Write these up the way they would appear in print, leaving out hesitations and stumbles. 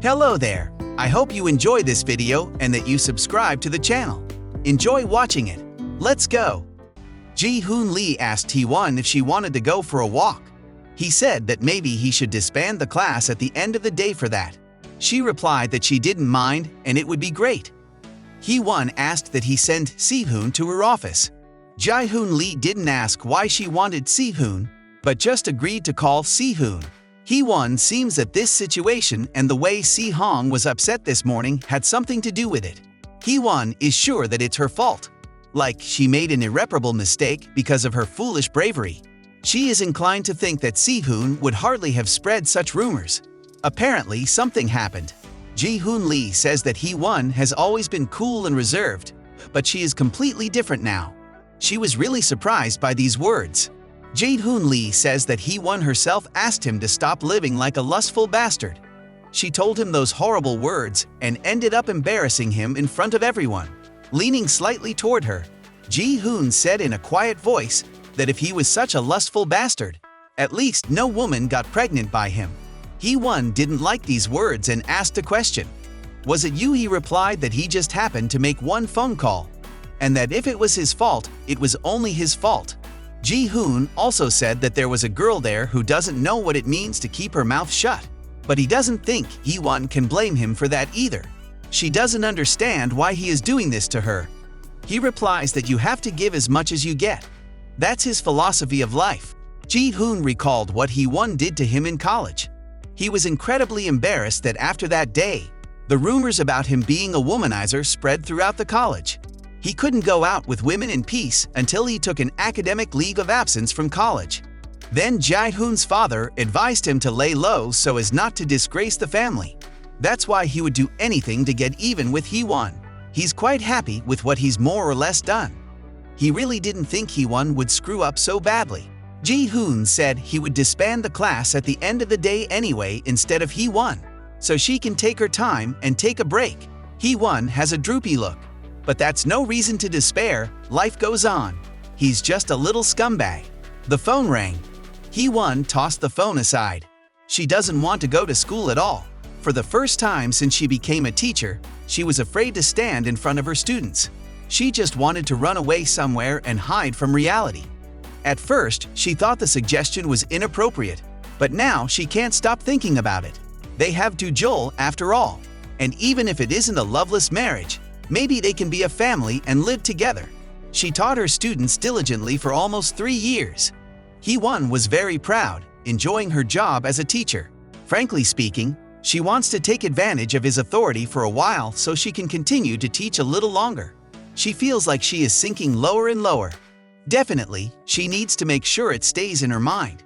Hello there! I hope you enjoy this video and that you subscribe to the channel. Enjoy watching it. Let's go! Ji-hoon Lee asked Taewon if she wanted to go for a walk. He said that maybe he should disband the class at the end of the day for that. She replied that she didn't mind and it would be great. Hee-won asked that he send Si-hoon to her office. Ji-hoon Lee didn't ask why she wanted Si-hoon, but just agreed to call Si-hoon. Hee-won seems that this situation and the way Si-hong was upset this morning had something to do with it. Hee-won is sure that it's her fault. Like she made an irreparable mistake because of her foolish bravery. She is inclined to think that Si-hoon would hardly have spread such rumors. Apparently, something happened. Ji-hoon Lee says that Hee-won has always been cool and reserved, but she is completely different now. She was really surprised by these words. Ji-hoon Lee says that Hee-won herself asked him to stop living like a lustful bastard. She told him those horrible words and ended up embarrassing him in front of everyone. Leaning slightly toward her, Ji-hoon said in a quiet voice that if he was such a lustful bastard, at least no woman got pregnant by him. Hee-won didn't like these words and asked a question. Was it you? He replied that he just happened to make one phone call, and that if it was his fault, it was only his fault. Ji-hoon also said that there was a girl there who doesn't know what it means to keep her mouth shut, but he doesn't think Hee-won can blame him for that either. She doesn't understand why he is doing this to her. He replies that you have to give as much as you get. That's his philosophy of life. Ji-hoon recalled what Hee-won did to him in college. He was incredibly embarrassed that after that day, the rumors about him being a womanizer spread throughout the college. He couldn't go out with women in peace until he took an academic leave of absence from college. Then Ji-hoon's father advised him to lay low so as not to disgrace the family. That's why he would do anything to get even with Hee-won. He's quite happy with what he's more or less done. He really didn't think Hee-won would screw up so badly. Ji-hoon said he would disband the class at the end of the day anyway instead of Hee-won, so she can take her time and take a break. Hee-won has a droopy look. But that's no reason to despair, life goes on. He's just a little scumbag. The phone rang. Hee-won tossed the phone aside. She doesn't want to go to school at all. For the first time since she became a teacher, she was afraid to stand in front of her students. She just wanted to run away somewhere and hide from reality. At first, she thought the suggestion was inappropriate, but now she can't stop thinking about it. They have Jool after all, and even if it isn't a loveless marriage, maybe they can be a family and live together. She taught her students diligently for almost 3 years. Hee-won was very proud, enjoying her job as a teacher. Frankly speaking, she wants to take advantage of his authority for a while so she can continue to teach a little longer. She feels like she is sinking lower and lower. Definitely, she needs to make sure it stays in her mind.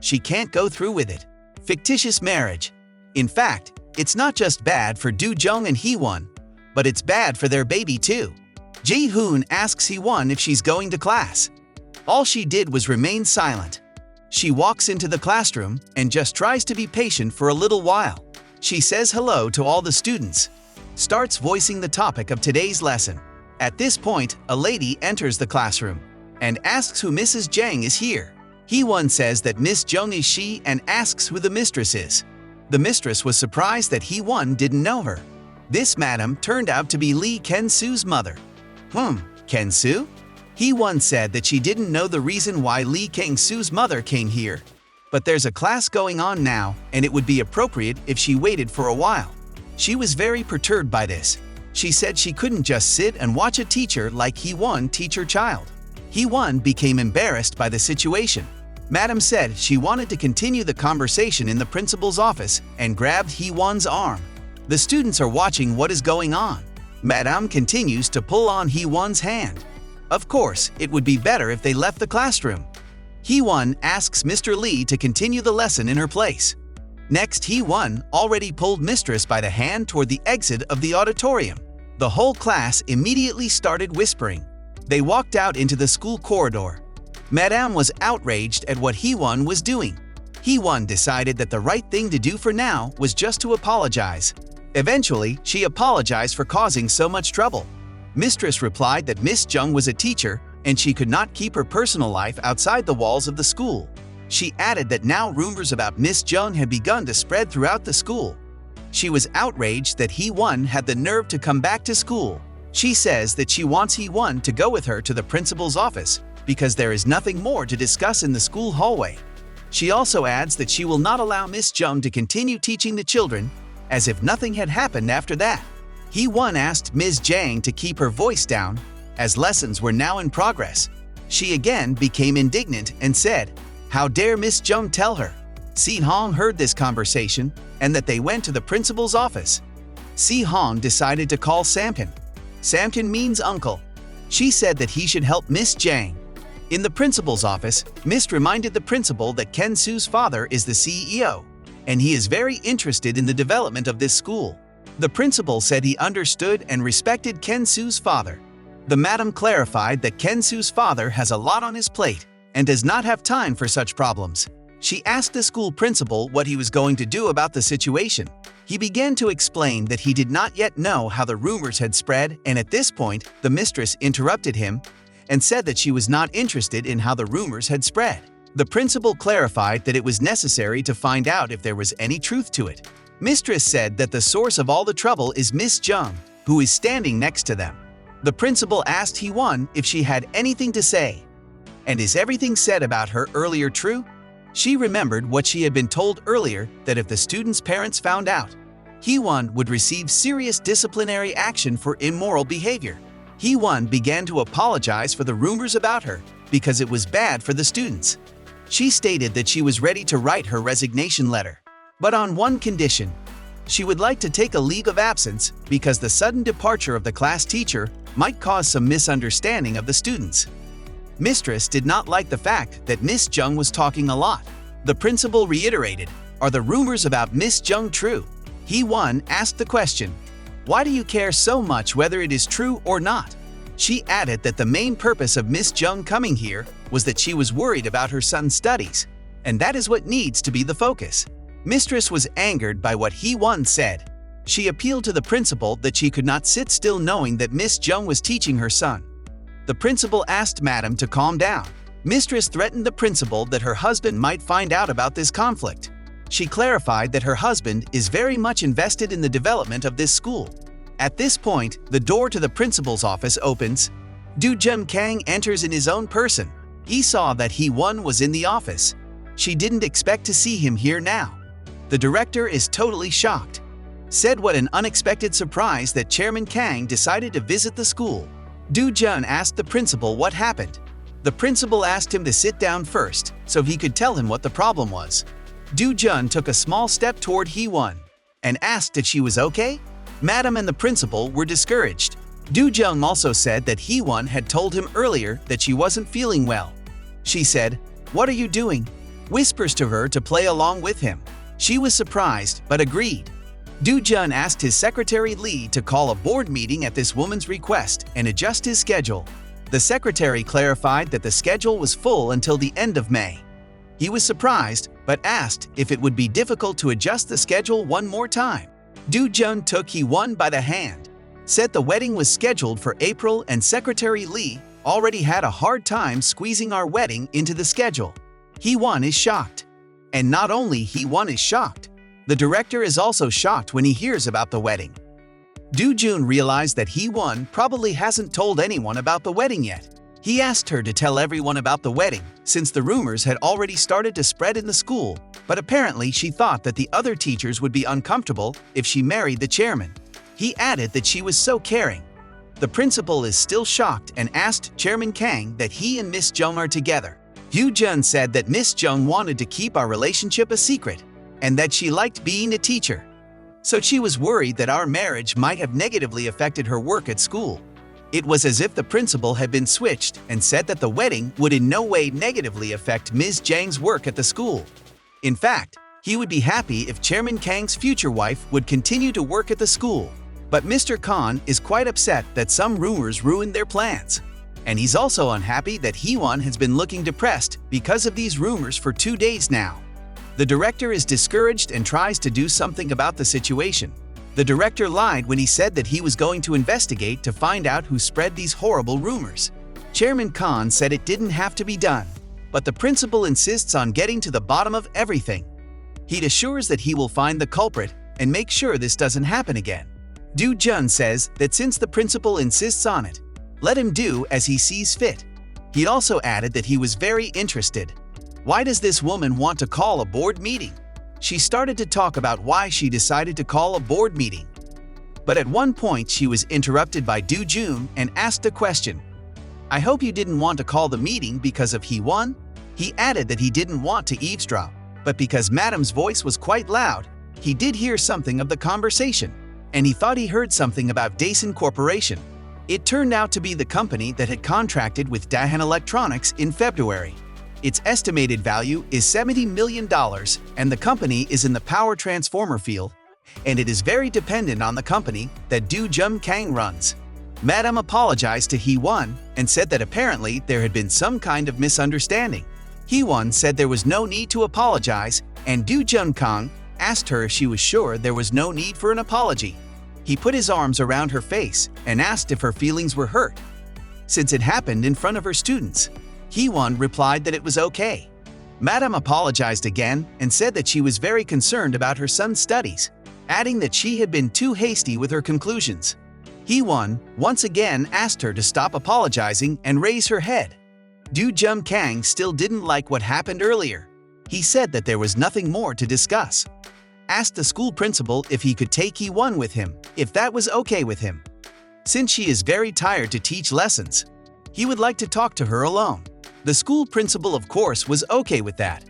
She can't go through with it. Fictitious marriage. In fact, it's not just bad for Do-jung and Hee-won, but it's bad for their baby too. Ji-hoon asks Hee-won if she's going to class. All she did was remain silent. She walks into the classroom and just tries to be patient for a little while. She says hello to all the students, starts voicing the topic of today's lesson. At this point, a lady enters the classroom and asks who Mrs. Jang is here. Hee-won says that Miss Jung is she and asks who the mistress is. The mistress was surprised that Hee-won didn't know her. This madam turned out to be Lee Ken-soo's mother. Ken-soo? Hee-won said that she didn't know the reason why Lee Ken-soo's mother came here. But there's a class going on now, and it would be appropriate if she waited for a while. She was very perturbed by this. She said she couldn't just sit and watch a teacher like Hee-won teach her child. Hee-won became embarrassed by the situation. Madam said she wanted to continue the conversation in the principal's office and grabbed Hee-won's arm. The students are watching what is going on. Madame continues to pull on Hee-won's hand. Of course, it would be better if they left the classroom. Hee-won asks Mr. Lee to continue the lesson in her place. Next, Hee-won already pulled Mistress by the hand toward the exit of the auditorium. The whole class immediately started whispering. They walked out into the school corridor. Madame was outraged at what Hee-won was doing. Hee-won decided that the right thing to do for now was just to apologize. Eventually, she apologized for causing so much trouble. Mistress replied that Miss Jung was a teacher and she could not keep her personal life outside the walls of the school. She added that now rumors about Miss Jung had begun to spread throughout the school. She was outraged that Hee-won had the nerve to come back to school. She says that she wants Hee-won to go with her to the principal's office because there is nothing more to discuss in the school hallway. She also adds that she will not allow Miss Jung to continue teaching the children as if nothing had happened after that. Hee-won asked Ms. Jang to keep her voice down as lessons were now in progress. She again became indignant and said, "How dare Miss Jung tell her?" Si-hong heard this conversation and that they went to the principal's office. Si-hong decided to call Samkin. Samkin means uncle. She said that he should help Miss Jang. In the principal's office, Miss reminded the principal that Ken-su's father is the CEO, and he is very interested in the development of this school. The principal said he understood and respected Ken-su's father. The madam clarified that Ken-su's father has a lot on his plate and does not have time for such problems. She asked the school principal what he was going to do about the situation. He began to explain that he did not yet know how the rumors had spread, and at this point, the mistress interrupted him and said that she was not interested in how the rumors had spread. The principal clarified that it was necessary to find out if there was any truth to it. Mistress said that the source of all the trouble is Miss Jung, who is standing next to them. The principal asked Hee-won if she had anything to say. "And is everything said about her earlier true?" She remembered what she had been told earlier, that if the students' parents found out, Hee-won would receive serious disciplinary action for immoral behavior. Hee-won began to apologize for the rumors about her because it was bad for the students. She stated that she was ready to write her resignation letter, but on one condition. She would like to take a leave of absence because the sudden departure of the class teacher might cause some misunderstanding of the students. Mistress did not like the fact that Miss Jung was talking a lot. The principal reiterated, "Are the rumors about Miss Jung true?" Hee-won asked the question, "Why do you care so much whether it is true or not?" She added that the main purpose of Miss Jung coming here was that she was worried about her son's studies, and that is what needs to be the focus. Mistress was angered by what Hee-won said. She appealed to the principal that she could not sit still knowing that Miss Jung was teaching her son. The principal asked Madam to calm down. Mistress threatened the principal that her husband might find out about this conflict. She clarified that her husband is very much invested in the development of this school. At this point, the door to the principal's office opens. Do Jun Kang enters in his own person. He saw that Hee-won was in the office. She didn't expect to see him here now. The director is totally shocked. Said what an unexpected surprise that Chairman Kang decided to visit the school. Do Jun asked the principal what happened. The principal asked him to sit down first so he could tell him what the problem was. Do Jun took a small step toward Hee-won and asked if she was okay. Madam and the principal were discouraged. Do Jung also said that Hee-won had told him earlier that she wasn't feeling well. She said, "What are you doing?" Whispers to her to play along with him. She was surprised but agreed. Do Jun asked his secretary Lee to call a board meeting at this woman's request and adjust his schedule. The secretary clarified that the schedule was full until the end of May. He was surprised but asked if it would be difficult to adjust the schedule one more time. Do Jun took Hee-won by the hand, said the wedding was scheduled for April and Secretary Lee already had a hard time squeezing our wedding into the schedule. Hee-won is shocked. And not only Hee-won is shocked, the director is also shocked when he hears about the wedding. Do Jun realized that Hee-won probably hasn't told anyone about the wedding yet. He asked her to tell everyone about the wedding since the rumors had already started to spread in the school, but apparently she thought that the other teachers would be uncomfortable if she married the chairman. He added that she was so caring. The principal is still shocked and asked Chairman Kang that he and Miss Jung are together. Yu Jun said that Miss Jung wanted to keep our relationship a secret and that she liked being a teacher. So she was worried that our marriage might have negatively affected her work at school. It was as if the principal had been switched and said that the wedding would in no way negatively affect Ms. Jang's work at the school. In fact, he would be happy if Chairman Kang's future wife would continue to work at the school. But Mr. Khan is quite upset that some rumors ruined their plans. And he's also unhappy that Hee-won has been looking depressed because of these rumors for 2 days now. The director is discouraged and tries to do something about the situation. The director lied when he said that he was going to investigate to find out who spread these horrible rumors. Chairman Khan said it didn't have to be done, but the principal insists on getting to the bottom of everything. He assures that he will find the culprit and make sure this doesn't happen again. Do Jun says that since the principal insists on it, let him do as he sees fit. He also added that he was very interested. Why does this woman want to call a board meeting? She started to talk about why she decided to call a board meeting. But at one point she was interrupted by Do Jun and asked a question. I hope you didn't want to call the meeting because of Hee-won? He added that he didn't want to eavesdrop, but because Madam's voice was quite loud, he did hear something of the conversation, and he thought he heard something about Daesun Corporation. It turned out to be the company that had contracted with Dahan Electronics in February. Its estimated value is $70 million, and the company is in the power transformer field, and it is very dependent on the company that Do Jum Kang runs. Madam apologized to Hee-won and said that apparently there had been some kind of misunderstanding. Hee-won said there was no need to apologize, and Do Jun Kang asked her if she was sure there was no need for an apology. He put his arms around her face and asked if her feelings were hurt, since it happened in front of her students. Hee-won replied that it was okay. Madam apologized again and said that she was very concerned about her son's studies, adding that she had been too hasty with her conclusions. Hee-won once again asked her to stop apologizing and raise her head. Do Jum Kang still didn't like what happened earlier. He said that there was nothing more to discuss. Asked the school principal if he could take Hee-won with him, if that was okay with him. Since she is very tired to teach lessons, he would like to talk to her alone. The school principal, of course, was okay with that.